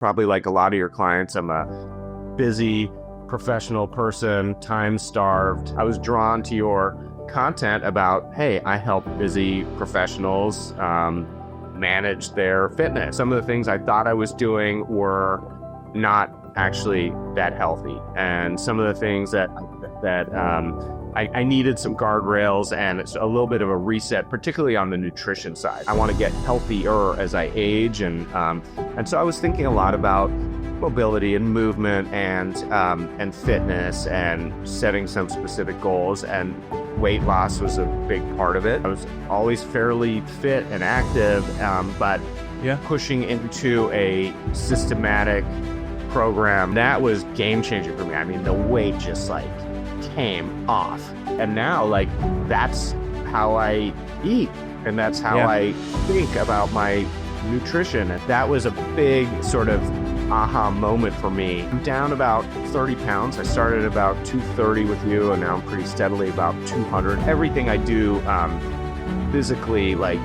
probably like a lot of your clients, I'm a busy professional person, time starved. I was drawn to your content about, hey, I help busy professionals manage their fitness. Some of the things I thought I was doing were not actually that healthy, and some of the things that I needed some guardrails and it's a little bit of a reset, particularly on the nutrition side. I want to get healthier as I age, and so I was thinking a lot about mobility and movement and fitness and setting some specific goals, and weight loss was a big part of it. I was always fairly fit and active, but pushing into a systematic program, that was game changing for me. I mean, the weight just like came off, and now like that's how I eat, and that's how I think about my nutrition. And that was a big sort of aha moment for me. I'm down about 30 pounds. I started about 230 with you, and now I'm pretty steadily about 200. Everything I do physically, like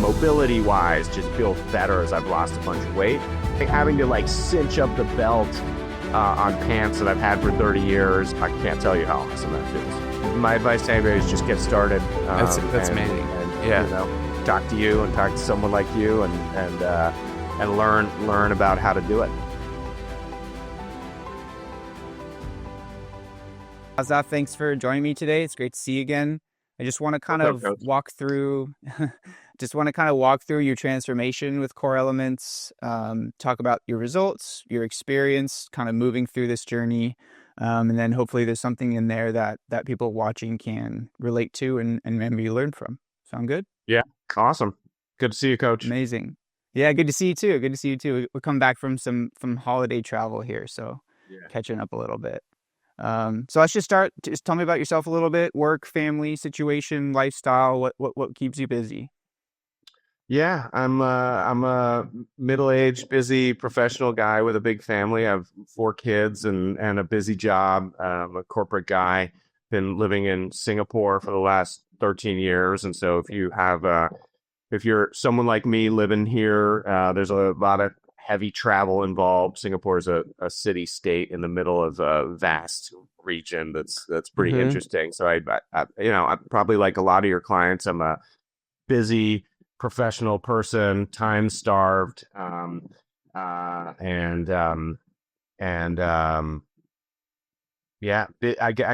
mobility wise, just feels better as I've lost a bunch of weight. Like having to like cinch up the belt on pants that I've had for 30 years, I can't tell you how awesome that feels. My advice to anybody is just get started. That's amazing. And, you know, talk to you and talk to someone like you, and learn about how to do it. Assaf, thanks for joining me today. It's great to see you again. I just want to kind of walk through your transformation with Core Elements, talk about your results, your experience, kind of moving through this journey. And then hopefully there's something in there that people watching can relate to and maybe learn from. Sound good? Yeah. Awesome. Good to see you, Coach. Amazing. Yeah, good to see you too. Good to see you too. We're coming back from holiday travel here, so catching up a little bit. So let's just start. Just tell me about yourself a little bit. Work, family, situation, lifestyle. What keeps you busy? Yeah, I'm a middle-aged, busy professional guy with a big family. I have 4 kids and a busy job. I'm a corporate guy. Been living in Singapore for the last 13 years, and so if you're someone like me living here, there's a lot of heavy travel involved. Singapore is a city state in the middle of a vast region that's pretty interesting. So I I'm probably like a lot of your clients, I'm a busy professional person, time starved, I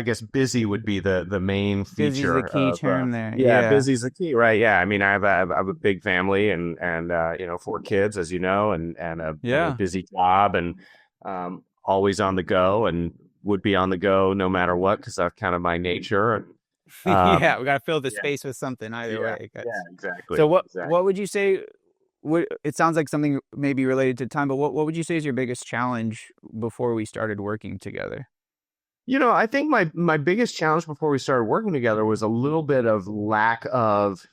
guess busy would be the main feature. Busy's the key term there. Yeah, busy's the key, right? Yeah, I mean, I have a big family and 4 kids, as you know, and a busy job, and always on the go, and would be on the go no matter what, because that's kind of my nature. Yeah, we got to fill the space with something either way. Yeah, exactly. So what would you say? It sounds like something maybe related to time, but what would you say is your biggest challenge before we started working together? I think my biggest challenge before we started working together was a little bit of lack of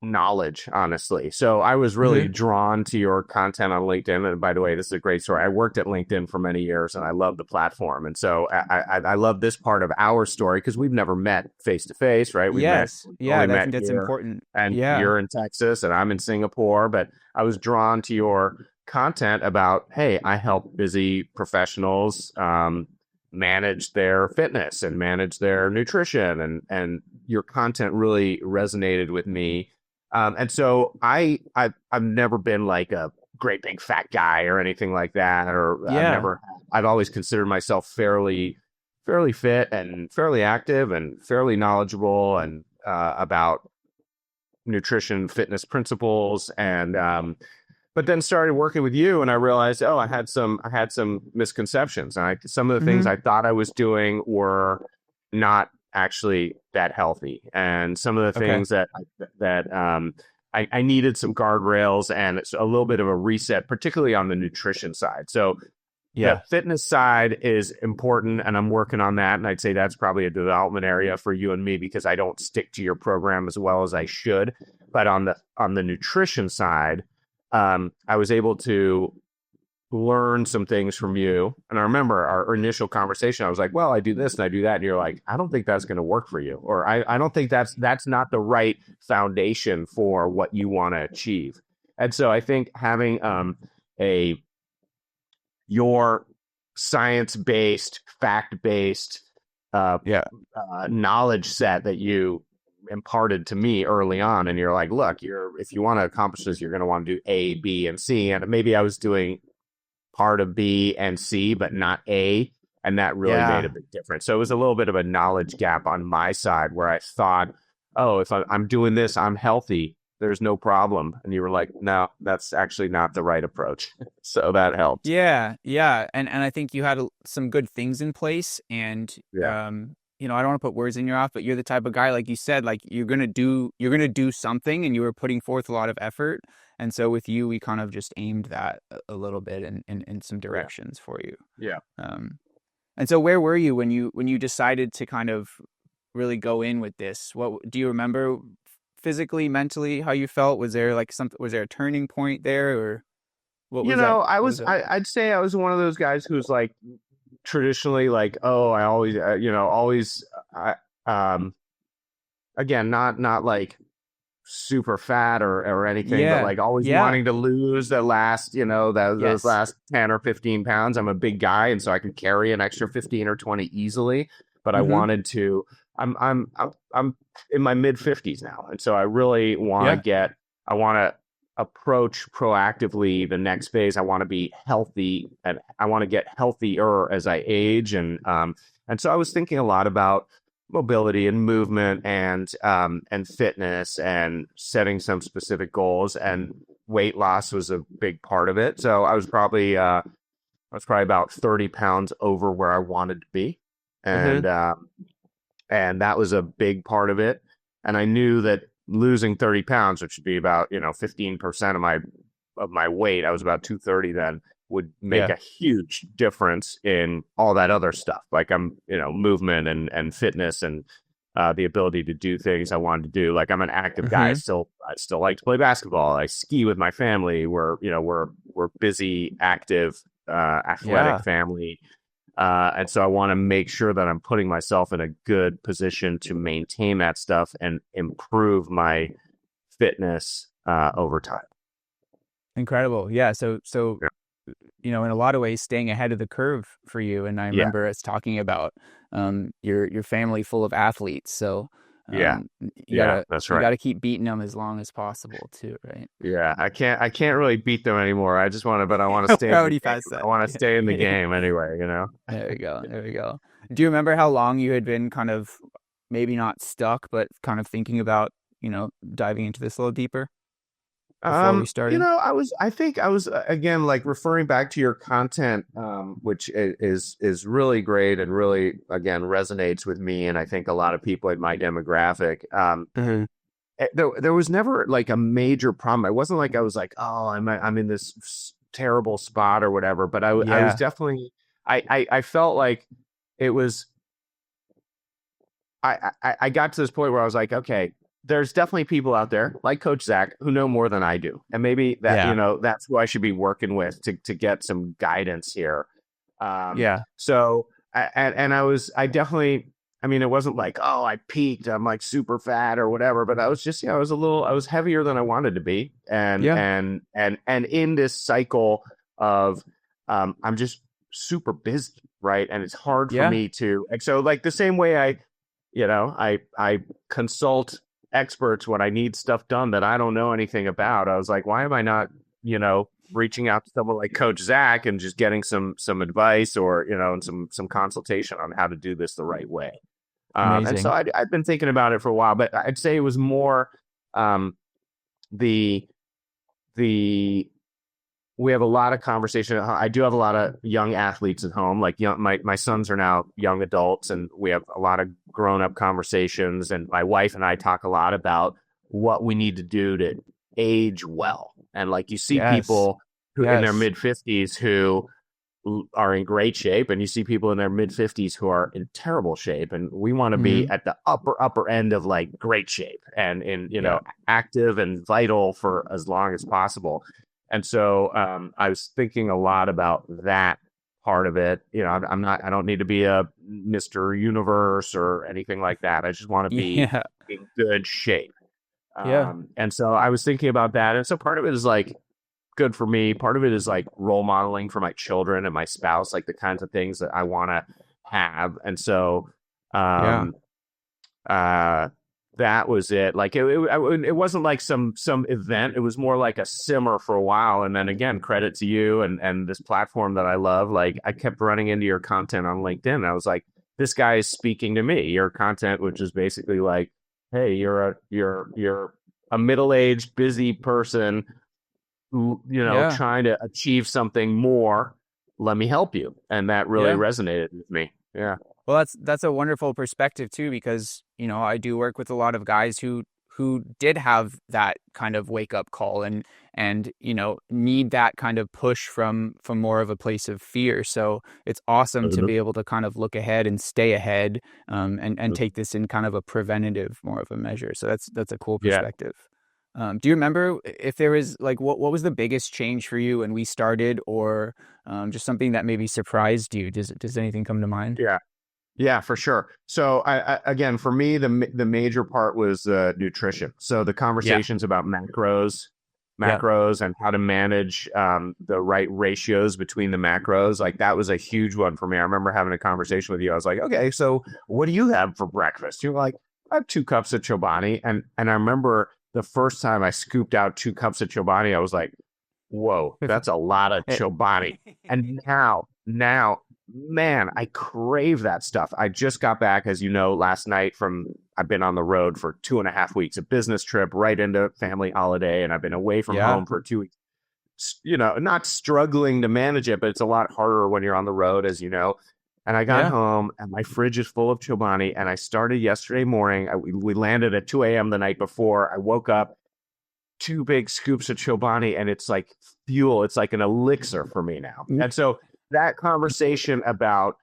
knowledge, honestly. So I was really drawn to your content on LinkedIn. And by the way, this is a great story. I worked at LinkedIn for many years, and I love the platform. And so I love this part of our story because we've never met face to face, right? I think that's important. And you're in Texas and I'm in Singapore, but I was drawn to your content about, hey, I help busy professionals manage their fitness and manage their nutrition, and your content really resonated with me. And so I've never been like a great big fat guy or anything like that, or I've always considered myself fairly fit and fairly active and fairly knowledgeable and about nutrition, fitness principles, and but then started working with you, and I realized, I had some misconceptions. And some of the things I thought I was doing were not actually that healthy, and some of the things that I needed some guardrails and it's a little bit of a reset, particularly on the nutrition side. So the fitness side is important, and I'm working on that. And I'd say that's probably a development area for you and me, because I don't stick to your program as well as I should. But on the nutrition side, I was able to learn some things from you. And I remember our initial conversation, I was like, well, I do this and I do that. And you're like, I don't think that's going to work for you. Or I don't think that's not the right foundation for what you want to achieve. And so I think having a your science-based, fact-based uh, Yeah. knowledge set that you imparted to me early on, and you're like, look, if you want to accomplish this, you're going to want to do A, B, and C. And maybe I was doing part of B and C, but not A. And that really made a Yeah. big difference. So it was a little bit of a knowledge gap on my side where I thought, oh, if I'm doing this, I'm healthy. There's no problem. And you were like, no, that's actually not the right approach. So that helped. Yeah, yeah, and I think you had some good things in place, and Yeah. I don't want to put words in your mouth, but you're the type of guy, like you said, like you're gonna do something, and you were putting forth a lot of effort, and so with you, we kind of just aimed that a little bit in some Yeah. directions for you. Yeah. Um, and so where were you when you decided to kind of really go in with this? What do you remember physically, mentally, how you felt? Was there like something? Was there a turning point there, or what You was that? know, What was that? I'd say I was one of those guys who's like traditionally like, oh, I always, always, I, um, again, not like super fat or anything, but Yeah. like always Yeah. wanting to lose the last, those Yes. last 10 or 15 pounds. I'm a big guy, and so I can carry an extra 15 or 20 easily. But I Mhm. wanted to, I'm in my mid 50s now. And so I really Yeah. I want to approach proactively the next phase. I want to be healthy, and I want to get healthier as I age. And so I was thinking a lot about mobility and movement and fitness and setting some specific goals, and weight loss was a big part of it. So I was probably about 30 pounds over where I wanted to be, Mhm. and that was a big part of it. And I knew that losing 30 pounds, which would be about 15% of my weight, I was about 230 then, would make Yeah. a huge difference in all that other stuff, like movement and fitness and the ability to do things I wanted to do. Like I'm an active guy. Mhm. I still like to play basketball. I ski with my family. We're busy, active, athletic Yeah. family. And so I want to make sure that I'm putting myself in a good position to maintain that stuff and improve my fitness over time. Incredible. Yeah. So Yeah. in a lot of ways, staying ahead of the curve for you. And I Yeah. remember us talking about your family full of athletes. So Yeah. you Yeah. gotta That's you right. gotta keep beating them as long as possible too, right? Yeah. I can't really beat them anymore. But I want to stay We're in the already game. past I that. want to stay in the game anyway. There we go. There we go. Do you remember how long you had been kind of maybe not stuck, but kind of thinking about, diving into this a little deeper before we started? I think I was again like referring back to your content, which is really great and really again resonates with me, and I think a lot of people in my demographic. Mhm. There was never like a major problem. It wasn't like I was like, oh, I'm in this terrible spot or whatever. But I was Yeah. definitely I felt like it was I got to this point where I was like, okay, there's definitely people out there like Coach Zach who know more than I do, and maybe Yeah. that's who I should be working with to get some guidance here. Yeah. So and I definitely. I mean, it wasn't like, oh, I peaked. I'm like super fat or whatever, but I was just, I was heavier than I wanted to be, Yeah. and in this cycle of, I'm just super busy, right? And it's hard for Yeah. me to, and so like the same way I consult experts when I need stuff done that I don't know anything about. I was like, why am I not, reaching out to someone like Coach Zach and just getting some advice or and some consultation on how to do this the right way. And so Amazing. I'd been thinking about it for a while, but I'd say it was more um, the the we have a lot of conversation. I do have a lot of young athletes at home. Like my sons are now young adults, and we have a lot of grown up conversations. And my wife and I talk a lot about what we need to do to age well. And like you see Yes. people who in their Yes. mid 50s who are in great shape, and you see people in their mid 50s who are in terrible shape, and we want to be Mhm. at the upper end of like great shape and in Yeah. active and vital for as long as possible. And so I was thinking a lot about that part of it. I don't need to be a Mr. Universe or anything like that. I just want to be Yeah. in good shape. Yeah. And so I was thinking about that. And so part of it is like, good for me. Part of it is like role modeling for my children and my spouse, like the kinds of things that I want to have. And so, Yeah. um, uh, that was it. Like it wasn't like some event. It was more like a simmer for a while, and then again, credit to you and this platform that I love. Like I kept running into your content on LinkedIn. And I was like, this guy is speaking to me. Your content, which is basically like, hey, you're a middle aged busy person, Yeah. trying to achieve something more. Let me help you, and that really Yeah. resonated with me. Yeah. Well, that's a wonderful perspective too, because I do work with a lot of guys who did have that kind of wake up call and need that kind of push from more of a place of fear. So it's awesome to Mhm. be able to kind of look ahead and stay ahead, and take this in kind of a preventative more of a measure. So that's a cool Yeah. perspective. Do you remember if there was like what was the biggest change for you when we started, or just something that maybe surprised you? Does anything come to mind? Yeah. Yeah, for sure. So again, for me, the major part was nutrition. So the Yeah. conversations about Yeah. macros, and how to manage the right ratios between the macros, like that was a huge one for me. I remember having a conversation with you. I was like, okay, so what do you have for breakfast? You're like, I have 2 cups of Chobani, and I remember the first time I scooped out 2 cups of Chobani, I was like, whoa, that's a lot of Chobani. And now, man, I crave that stuff. I just got back, as you know, last night I've been on the road for 2.5 weeks, a business trip right into family holiday, and I've been away from Yeah. home for 2 weeks. Not struggling to manage it, but it's a lot harder when you're on the road, as you know. And I got Yeah. home, and my fridge is full of Chobani, and I started yesterday morning. We landed at 2 a.m. the night before. I woke up, 2 big scoops of Chobani, and it's like fuel. It's like an elixir for me now. And so that conversation about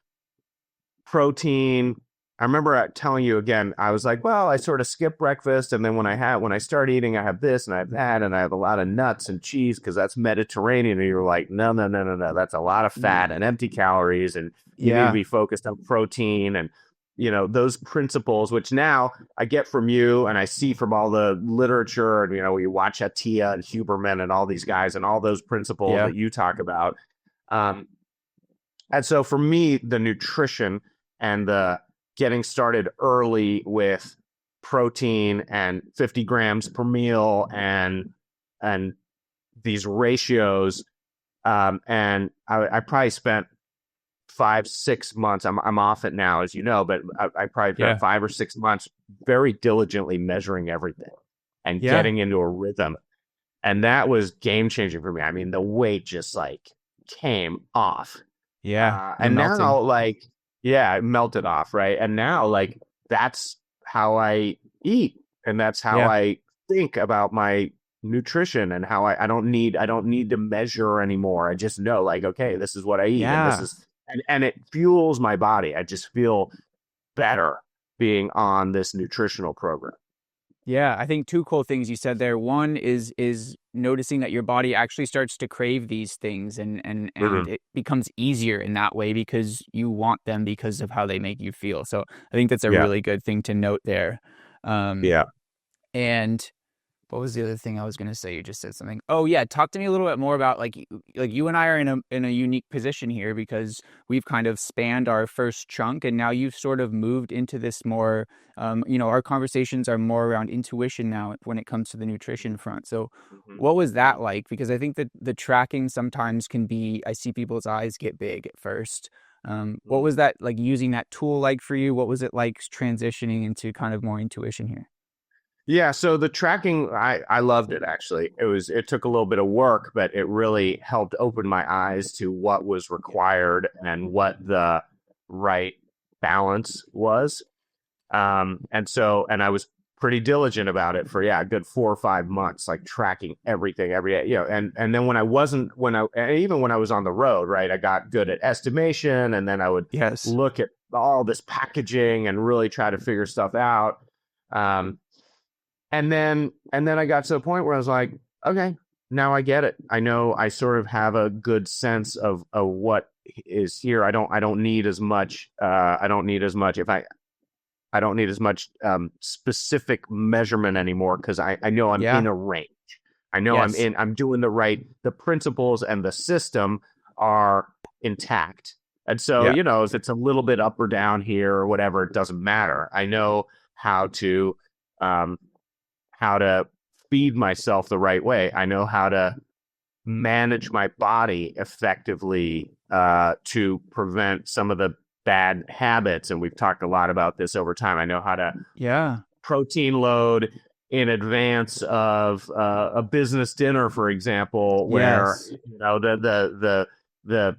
protein, I remember telling you again, I was like, well, I sort of skip breakfast. And then when I start eating, I have this and I have that, and I have a lot of nuts and cheese because that's Mediterranean. And you're like, no, no, no, no, no. That's a lot of fat and empty calories. And you need to Yeah. be focused on protein and, those principles, which now I get from you and I see from all the literature. And, you watch Attia and Huberman and all these guys and all those principles Yeah. that you talk about. Um, and so for me, the nutrition and the getting started early with protein and 50 grams per meal and these ratios, and I probably spent 5-6 months. I'm off it now, as you know, but I probably spent Yeah. 5 or 6 months very diligently measuring everything and Yeah. getting into a rhythm, and that was game changing for me. I mean, the weight just like came off. Yeah. The And melting. now, like, yeah, it melted off, right? And now, like, that's how I eat, and that's how Yeah. I think about my nutrition, and how I don't need to measure anymore. I just know, like, okay, this is what I eat, and this Yeah. is and it fuels my body. I just feel better being on this nutritional program. Yeah. I think two cool things you said there. One is noticing that your body actually starts to crave these things, and Mhm. it becomes easier in that way because you want them because of how they make you feel. So I think that's a Yeah, really good thing to note there. Um, yeah. and What was the other thing I was going to say? You just said something. Oh yeah, talk to me a little bit more about like you and I are in a unique position here because we've kind of spanned our first chunk, and now you've sort of moved into this more. Our conversations are more around intuition now when it comes to the nutrition front. So, Mhm. what was that Mhm. like? Because I think that the tracking sometimes can be. I see people's eyes get big at first. What Mhm. was that like using that tool like for you? What was it like transitioning into kind of more intuition here? Yeah, so the tracking, I loved it actually. It took a little bit of work, but it really helped open my eyes to what was required and what the right balance was. And I was pretty diligent about it for, yeah, a good 4 or 5 months, like tracking everything every day, and then even when I was on the road, right, I got good at estimation, and then I would Yes. look at all this packaging and really try to figure stuff out. Um, and then I got to a point where I was like, okay, now I get it. I know, I sort of have a good sense of what is here. I don't need as much. I don't need as much. If I don't need as much specific measurement anymore, because I know I'm Yeah. in a range. I know Yes. I'm doing the principles and the system are intact. And so, Yeah. you know, if it's a little bit up or down here or whatever, it doesn't matter. I know how to, um, how to feed myself the right way. I know how to manage my body effectively to prevent some of the bad habits. And we've talked a lot about this over time. I know how to Yeah. protein load in advance of a business dinner, for example, where Yes. you know the the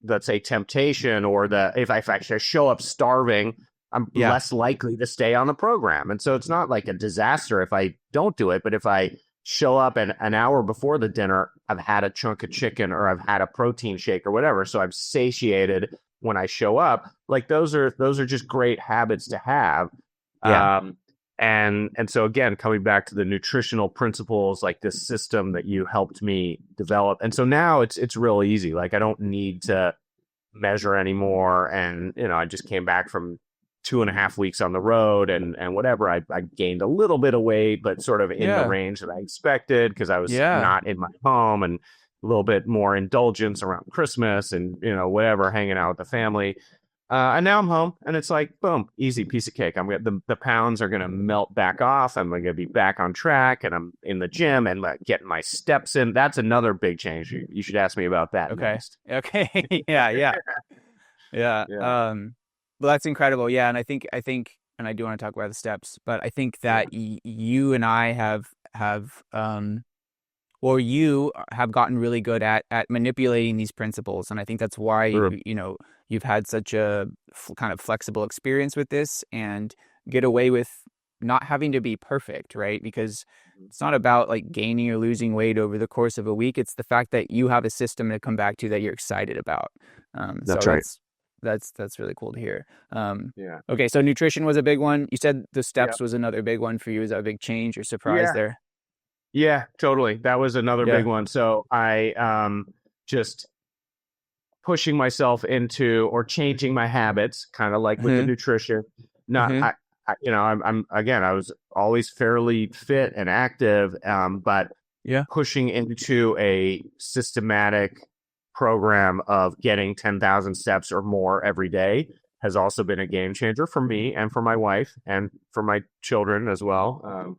let's say temptation or the if I actually show up starving, I'm Yeah. less likely to stay on the program. And so it's not like a disaster if I don't do it, but if I show up an hour before the dinner, I've had a chunk of chicken or I've had a protein shake or whatever. So I'm satiated when I show up. Like those are just great habits to have. Yeah. Um, and so again, coming back to the nutritional principles, like this system that you helped me develop. And so now it's real easy. Like I don't need to measure anymore. And, you know, I just came back from 2.5 weeks on the road and whatever. I gained a little bit of weight, but sort of in the Yeah. range that I expected because I was Yeah. not in my home and a little bit more indulgence around Christmas and, you know, whatever, hanging out with the family. And now I'm home and it's like, boom, easy piece of cake. I'm gonna, the pounds are going to melt back off. I'm going to be back on track and I'm in the gym and getting my steps in. That's another big change. You should ask me about that Okay. next. Okay. Yeah. Yeah. Yeah. Yeah. Well, that's incredible. Yeah. And and I do want to talk about the steps, but I think Yeah. that you and I have, or you have gotten really good at manipulating these principles. And I think that's why, Sure. you've had such a kind of flexible experience with this and get away with not having to be perfect, right? Because it's not about like gaining or losing weight over the course of a week. It's the fact that you have a system to come back to that you're excited about. So That's right. that's really cool to hear. Yeah. Okay, so nutrition was a big one. You said the Yeah. steps was another big one for you. Is that a big change or surprise Yeah. there? Yeah, totally. That was another big Yeah. one. So I just pushing myself into or changing my habits, kind of like with the Hmm. nutrition. Not Hmm. you know, I'm again, I was always fairly fit and active, but Yeah. pushing into a systematic program of getting 10,000 steps or more every day has also been a game changer for me and for my wife and for my children as well.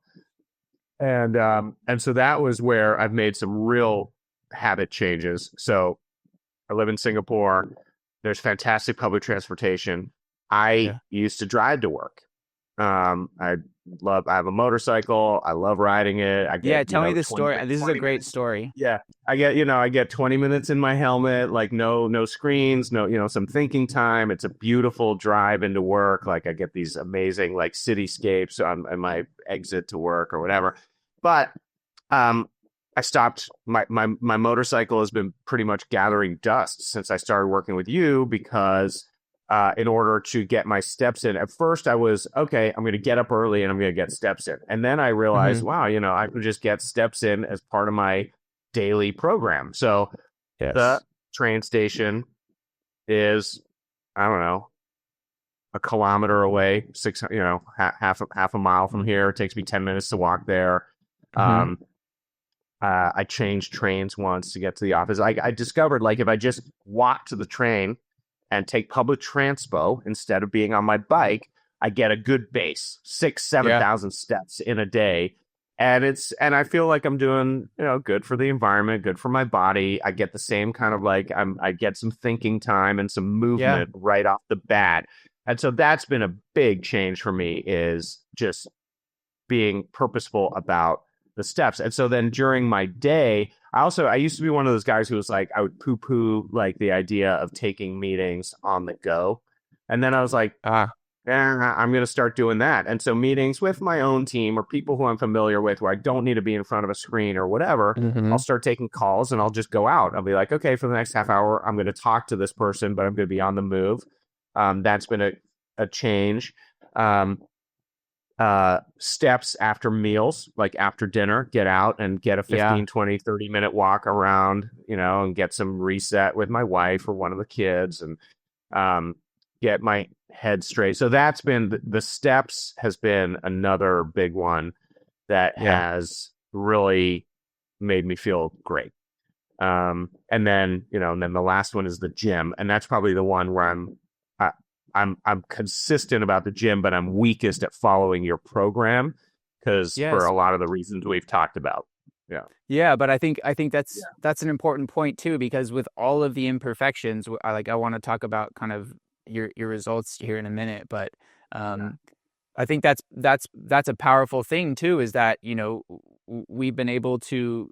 And so that was where I've made some real habit changes. So I live in Singapore. There's fantastic public transportation. I Yeah. used to drive to work. I I have a motorcycle. I love riding it. I Yeah. get, you Tell me know, the story. This is a 20 great minutes. story. Yeah. I get 20 minutes in my helmet, like no screens, no, you know, some thinking time. It's a beautiful drive into work. Like I get these amazing like cityscapes on my exit to work or whatever. But um I stopped my motorcycle has been pretty much gathering dust since I started working with you because in order to get my steps in. At first, I was okay. I'm going to get up early and I'm going to get steps in, and then I realized, Hmm. wow, you know, I could just get steps in as part of my daily program. So the Yes. train station is, I don't know, a kilometer away, you know, half a mile from here. It takes me 10 minutes to walk there. Hmm. Um, I changed trains once to get to the office. I discovered like if I just walk to the train and take public transpo instead of being on my bike, I get a good base, six, seven Yeah. thousand steps in a day. And I feel like I'm doing, you know, good for the environment, good for my body. I get the same kind of like I get some thinking time and some Yeah. movement right off the bat. And so that's been a big change for me is just being purposeful about the steps. And so then during my day, I used to be one of those guys who was like, I would poo poo like the idea of taking meetings on the go. And then I was like, Ah. I'm going to start doing that. And so meetings with my own team or people who I'm familiar with where I don't need to be in front of a screen or whatever, I'll Hmm. start taking calls and I'll just go out. I'll be like, okay, for the next half hour, I'm going to talk to this person, but I'm going to be on the move. That's been a change. Um, Steps after meals, like after dinner, get out and get a Yeah. 15, 20, 30 minute walk around, you know, and get some reset with my wife or one of the kids and um, get my head straight. So that's been the steps has been another big one. that Yeah. has really made me feel great. And then, and then the last one is the gym. And that's probably the one where I, I'm consistent about the gym, but I'm weakest at following your program because for Yes. a lot of the reasons we've talked about. Yeah. Yeah, but I think Yeah. that's an important point too, because with all of the imperfections, I want to talk about kind of your results here in a minute, but Yeah. um, I think that's a powerful thing too, is that we've been able to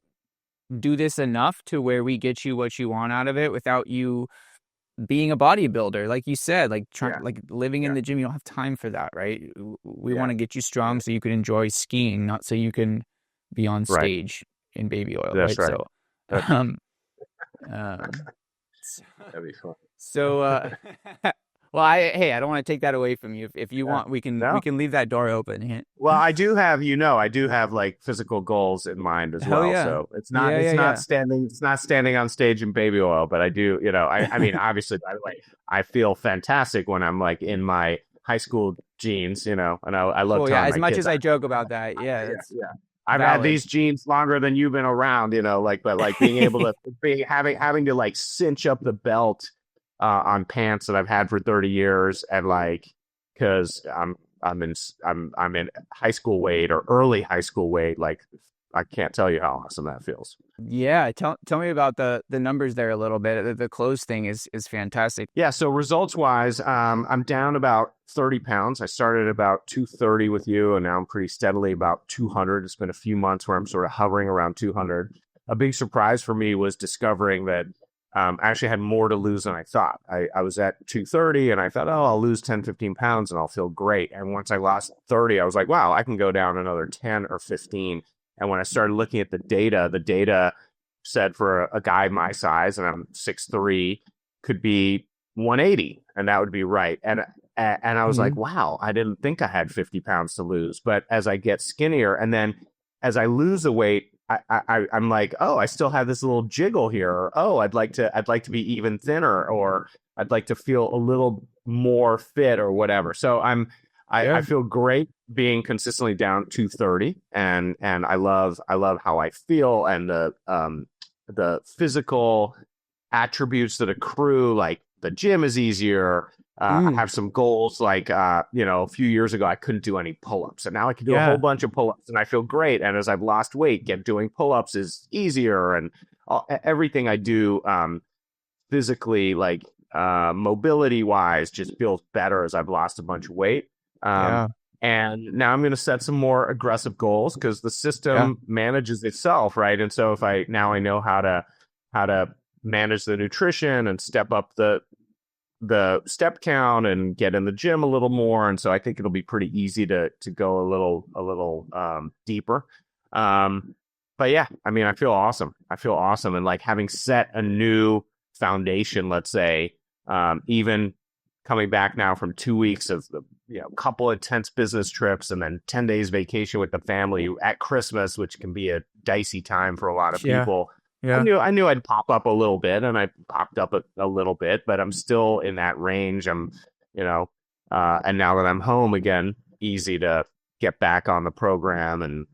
do this enough to where we get you what you want out of it without you being a bodybuilder, like you said, like Yeah. like living in Yeah. the gym. You don't have time for that, right? We want Yeah. to get you Yeah. strong so you can enjoy skiing, not so you can be on Right. stage in baby oil, That's right? right. So, That's um, um, That'd be fun. so, well, I don't want to take that away from you. If you Yeah. want, we No. can leave that door open. Yeah. Well, I do have like physical goals in mind as Hell well. yeah, So yeah, yeah, yeah. it's not standing on stage in baby oil, but I do, I mean, obviously, by the way, I feel fantastic when I'm like in my high school jeans, and I love Well, yeah. telling As my much kids, as I joke about that, yeah, yeah, that's yeah. I've had valid. these jeans longer than you've been around, like, but like being able to having to like cinch up the belt on pants that I've had for 30 years and like because I'm in high school weight or early high school weight. Like I can't tell you how awesome that feels. Yeah, tell me about the numbers there a little bit. The clothes thing is fantastic. Yeah. So results wise, I'm down about 30 pounds. I started about 230 with you, and now I'm pretty steadily about 200. It's been a few months where I'm sort of hovering around 200. A big surprise for me was discovering that I actually had more to lose than I thought. I was at 230 and I thought, oh, I'll lose 10, 15 pounds and I'll feel great. And once I lost 30, I was like, wow, I can go down another 10 or 15. And when I started looking at the data said for a guy my size, and I'm 6'3", could be 180, and that would be right. And I was like, Hmm. wow, I didn't think I had 50 pounds to lose. But as I get skinnier, and then as I lose the weight, I'm like, oh, I still have this little jiggle here, or oh, I'd like to be even thinner, or I'd like to feel a little more fit, or whatever. So I Yeah, feel great being consistently down 230, and I love how I feel and the physical attributes that accrue, like the gym is easier. I mm, have some goals like, a few years ago, I couldn't do any pull-ups. And now I can do a whole yeah, bunch of pull-ups and I feel great. And as I've lost weight, doing pull-ups is easier. And everything I do physically, like mobility wise, just feels better as I've lost a bunch of weight. Um, yeah, and now I'm going to set some more aggressive goals because the yeah. system manages itself, right? And so if I know how to manage the nutrition and step up the step count and get in the gym a little more, and so I think it'll be pretty easy to go a little deeper. But yeah, I mean, I feel awesome. And like having set a new foundation, let's say, even coming back now from 2 weeks of the couple intense business trips and then 10 days vacation with the family at Christmas, which can be a dicey time for a lot of Yeah, people. yeah. I knew I'd pop up a little bit, and I popped up a little bit, but I'm still in that range. And now that I'm home again, easy to get back on the program and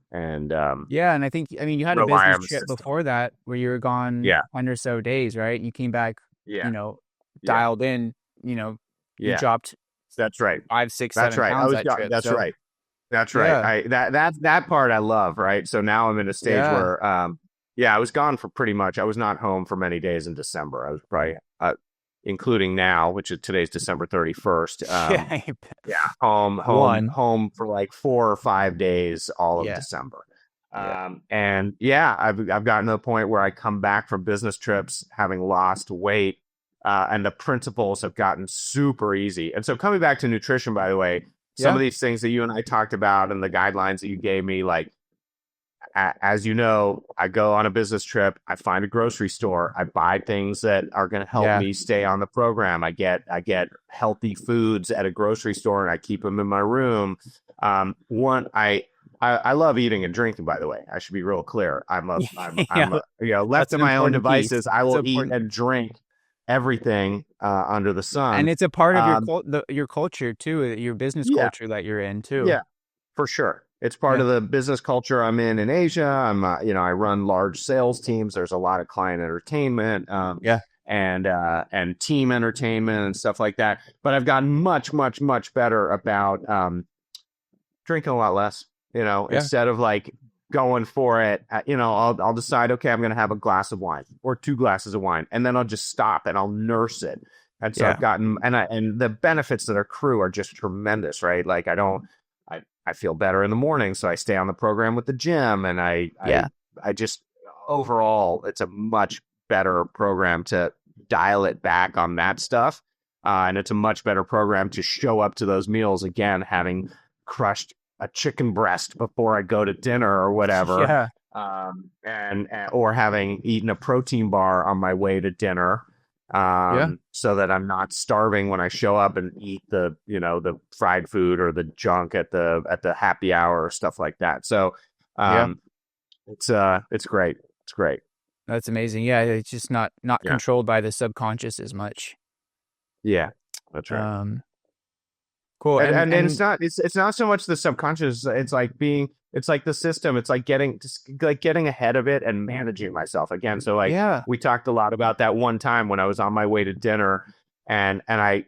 Yeah, and I mean, you had a rely business on the trip system. before that where you were gone Yeah, 100 or so days, right? You came back, yeah, you know, yeah, dialed in, you yeah. dropped That's right. 5, 6, That's 7 right. pounds that trip. That's So right. That's right. yeah, That part I love, right? So now I'm in a stage yeah, where yeah, I was gone for pretty much. I was not home for many days in December. I was probably including now, which is today's December 31st. yeah. Yeah, One, home for like 4 or 5 days all of yeah, December. yeah, And yeah, I've gotten to the point where I come back from business trips having lost weight, and the principles have gotten super easy. And so coming back to nutrition, by the way, some of yeah, these things that you and I talked about and the guidelines that you gave me, like as you know, I go on a business trip, I find a grocery store, I buy things that are going to help yeah. me stay on the program. I get healthy foods at a grocery store and I keep them in my room. I love eating and drinking, by the way. I should be real clear. Yeah, Left that's to an my own important piece. devices, I It's will eat important. and drink everything under the And sun. it's a part of Um, your culture too, your business yeah, culture that you're in too. yeah, for sure. It's part Yeah. of the business culture I'm in Asia. I run large sales teams. There's a lot of client entertainment, Yeah. and team entertainment and stuff like that. But I've gotten much, much, much better about drinking a lot less. Yeah. Instead of like going for it, I'll decide, okay, I'm going to have a glass of wine or two glasses of wine, and then I'll just stop and I'll nurse it. And so I've Yeah. gotten, and the benefits that accrue are just tremendous, right? Like I feel better in the morning, so I stay on the program with the gym, and Yeah. I just overall, it's a much better program to dial it back on that stuff. And it's a much better program to show up to those meals again, having crushed a chicken breast before I go to dinner or whatever, Yeah. and or having eaten a protein bar on my way to dinner, Yeah. so that I'm not starving when I show up and eat the fried food or the junk at the happy hour or stuff like that. So, Yeah. um, it's great. It's great. That's amazing. Yeah. It's just not Yeah, controlled by the subconscious as much. yeah, that's right. Um, cool. And And it's not so much the subconscious. It's like the system. It's like getting ahead of it and managing myself again. So like yeah. we talked a lot about that one time when I was on my way to dinner, and I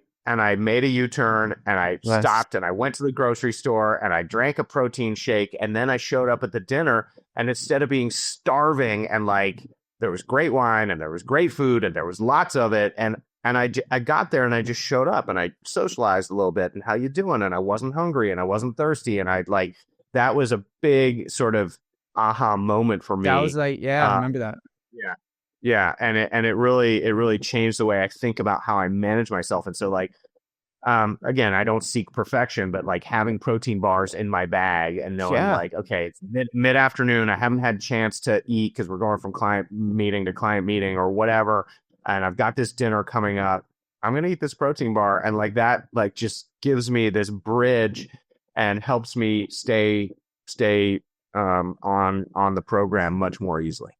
made a U-turn, and I Yes. stopped, and I went to the grocery store, and I drank a protein shake, and then I showed up at the dinner, and instead of being starving and like there was great wine and there was great food and there was lots of it, and I got there, and I just showed up, and I socialized a little bit, and how you doing, and I wasn't hungry, and I wasn't thirsty, and I like that was a big sort of aha moment for That was me. like, yeah, I Uh, remember that. yeah, yeah, and it really changed the way I think about how I manage myself. And so like, again, I don't seek perfection, but like having protein bars in my bag and knowing Yeah. like, okay, it's mid afternoon, I haven't had a chance to eat because we're going from client meeting to client meeting or whatever, and I've got this dinner coming up. I'm gonna eat this protein bar, and like that, like just gives me this bridge and helps me stay on the program much more easily.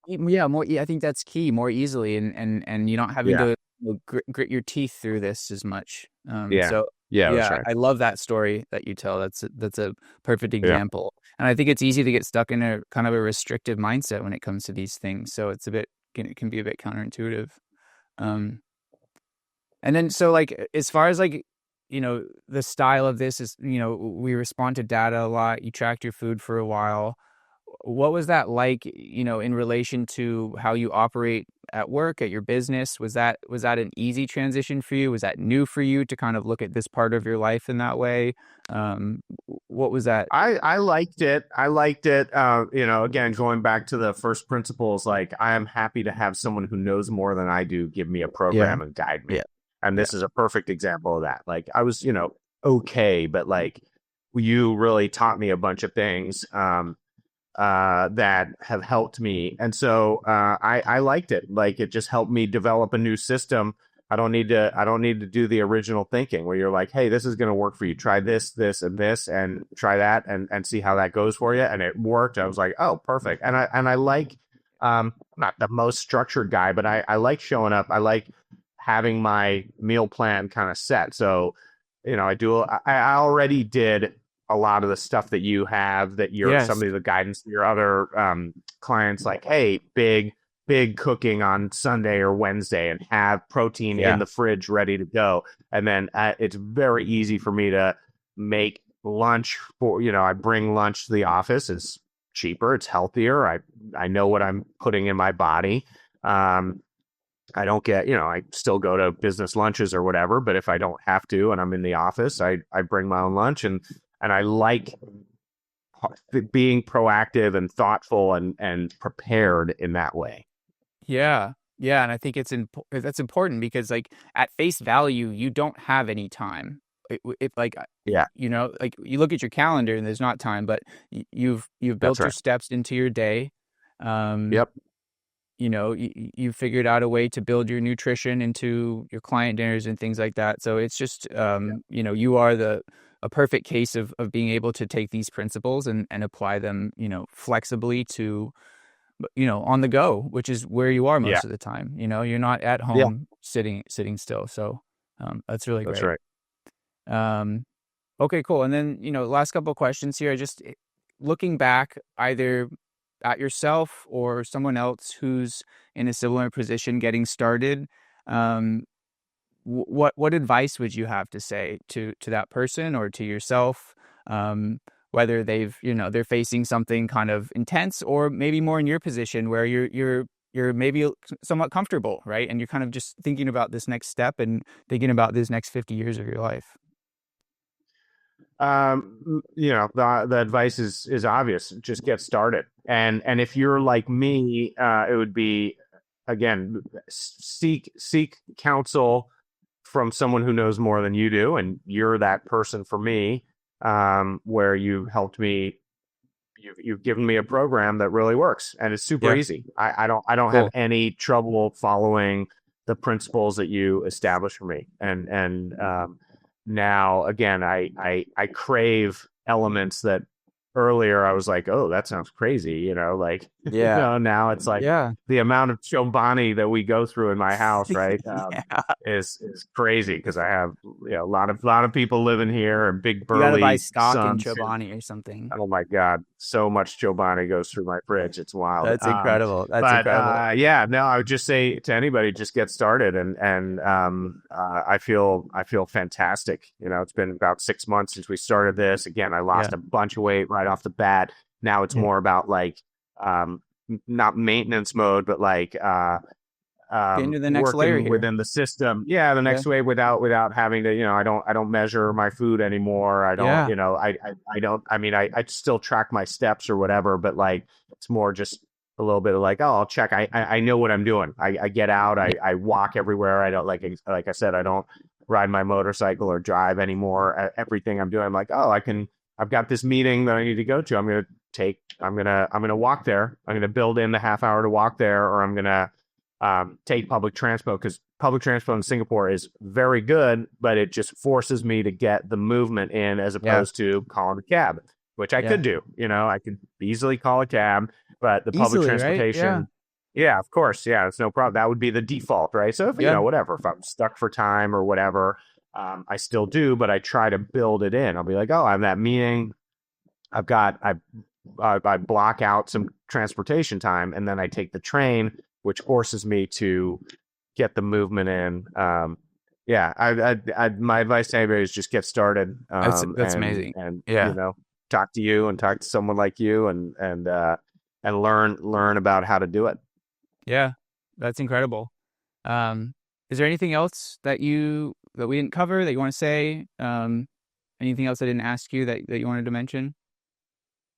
Yeah, more. Yeah, I think that's key. More easily, and you're not having Yeah, to grit your teeth through this as much. yeah, So yeah. That's yeah, right. I love that story that you tell. That's a perfect Yeah. example. And I think it's easy to get stuck in a kind of a restrictive mindset when it comes to these things. So it's a bit it can be a bit counterintuitive. Um, and then so like as far as like the style of this is we respond to data a lot. You tracked your food for a while. What was that like, in relation to how you operate at work, at your business? Was that an easy transition for you? Was that new for you to kind of look at this part of your life in that way? What was that? I liked it. I liked it. Again, going back to the first principles, like I am happy to have someone who knows more than I do give me a Yeah, program and guide me. yeah, And yeah, this is a perfect example of that. Like I was, okay, but like you really taught me a bunch of things. That have helped me. And so I liked it. Like it just helped me develop a new system. I don't need to do the original thinking where you're like, hey, this is going to work for you. Try this, and try that, and see how that goes for you. And it worked. I was like, oh, perfect. And I like, not the most structured guy, but I like showing up. I like having my meal plan kind of set. So, I already did a lot of the stuff that you have, that your some yes, of the guidance that your other clients, like, hey, big cooking on Sunday or Wednesday, and have protein in yeah, the fridge ready to go. And then it's very easy for me to make lunch for, I bring lunch to the office. It's cheaper, it's healthier. I know what I'm putting in my body. I don't get, I still go to business lunches or whatever, but if I don't have to and I'm in the office, I bring my own lunch, and I like being proactive and thoughtful and prepared in that way. yeah, yeah. And I think that's important because like at face value, you don't have any time. If like Yeah, like you look at your calendar and there's not time, but you've that's built your right. steps into your day. Um, Yep. you figured out a way to build your nutrition into your client dinners and things like that. So it's just, Yeah. you are a perfect case of being able to take these principles and apply them, flexibly to, on the go, which is where you are Yeah. most of the time. You're not at Yeah. home sitting still. So, that's really That's great. right. Um, Okay, cool. And then, last couple of questions here, just looking back either at yourself or someone else who's in a similar position getting started, um, what advice would you have to say to that person or to yourself? Whether they're facing something kind of intense, or maybe more in your position where you're maybe somewhat comfortable, right? And you're kind of just thinking about this next step and thinking about this next 50 years of your life. The advice is obvious. Just get started. And if you're like me, it would be, again, seek counsel from someone who knows more than you do, and you're that person for me, where you helped me. You've given me a program that really works, and it's super Yeah, easy. I don't have cool. any trouble following the principles that you established for me. And now again, I crave elements that earlier I was like, oh, that sounds crazy, like Yeah. now it's like Yeah. the amount of chobani that we go through in my house, right? Yeah. Is crazy because I have a lot of people living here and big You gotta buy burly stock in sons who, Chobani or something. oh my God, so much Chobani goes through my fridge. It's wild. That's incredible. That's But incredible. yeah, no, I would just say to anybody, just get started. And I feel fantastic. It's been about 6 months since we started this. Again, I Yeah. lost a bunch of weight right off the bat. Now it's Yeah. more about like not maintenance mode, but like Get into the next layer working here. within the system. Yeah, the Yeah. next way without having to, I don't measure my food anymore. I don't, Yeah. I don't. I mean, I still track my steps or whatever, but like it's more just a little bit of like, oh, I'll check. I know what I'm doing. I get out. Yeah. I walk everywhere. I don't like I said, I don't ride my motorcycle or drive anymore. Everything I'm doing, I'm like, oh, I can. I've got this meeting that I need to go to. I'm gonna walk there. I'm gonna build in the half hour to walk there, or I'm gonna take public transport, because public transport in Singapore is very good, but it just forces me to get the movement in as Yeah. opposed to calling a cab, which I Yeah. could do. I could easily call a cab, but the public Easily, right? Yeah. transportation, yeah, of course, yeah, it's no problem. That would be the default, right? So if Yeah. whatever, if I'm stuck for time or whatever, I still do, but I try to build it in. I'll be like, oh, I'm that meeting. I block out some transportation time, and then I take the train, which forces me to get the movement in. Yeah, my advice to anybody is just get started, That's and amazing. and Yeah. talk to you and talk to someone like you, and learn about how to do it. Yeah. That's incredible. Um, is there anything else that we didn't cover that you want to say? Anything else I didn't ask you that you wanted to mention?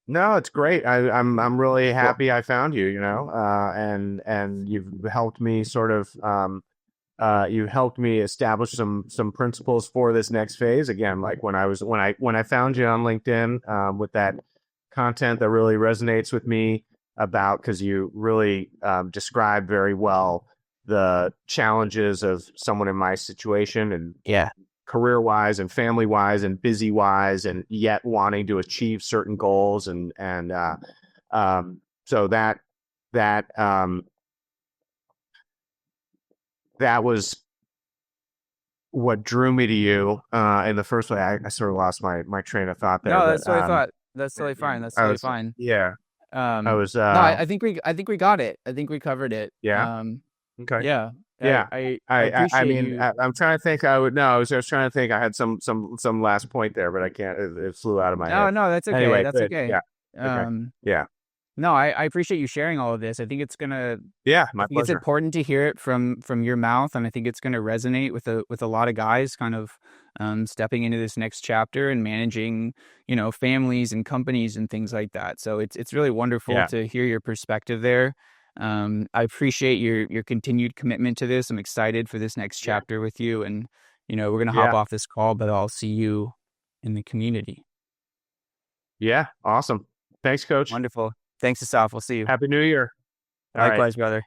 No, it's great. I'm really Cool. happy I found you. And you've helped me sort of you helped me establish some principles for this next phase. Again, like when I found you on LinkedIn, with that content that really resonates with me, about because you really describe very well the challenges of someone in my situation, and Yeah. career wise and family wise and busy wise, and yet wanting to achieve certain goals, so that that was what drew me to you in the first way. I sort of lost my train of thought there, No, but that's totally fine. That's totally fine. That's I totally was fine. yeah I was No, I think we got it. I think we covered it. yeah okay. Yeah. Yeah, I I appreciate mean, you. I'm trying to think. I was trying to think. I had some last point there, but I can't. It flew out of my No, head. no, that's okay. Anyway, That's good. okay. Yeah. Okay. Um, Yeah. no, I appreciate you sharing all of this. Yeah. I My think it's pleasure. important to hear it from your mouth, and I think it's gonna resonate with a lot of guys kind of stepping into this next chapter and managing, families and companies and things like that. So it's really wonderful Yeah. to hear your perspective there. I appreciate your continued commitment to this. I'm excited for this next Yeah. chapter with you, and we're gonna hop Yeah. off this call, but I'll see you in the community. Yeah. Awesome. Thanks, Coach. Wonderful. Thanks, Assaf. We'll see you. Happy New Year. All right. Likewise, brother.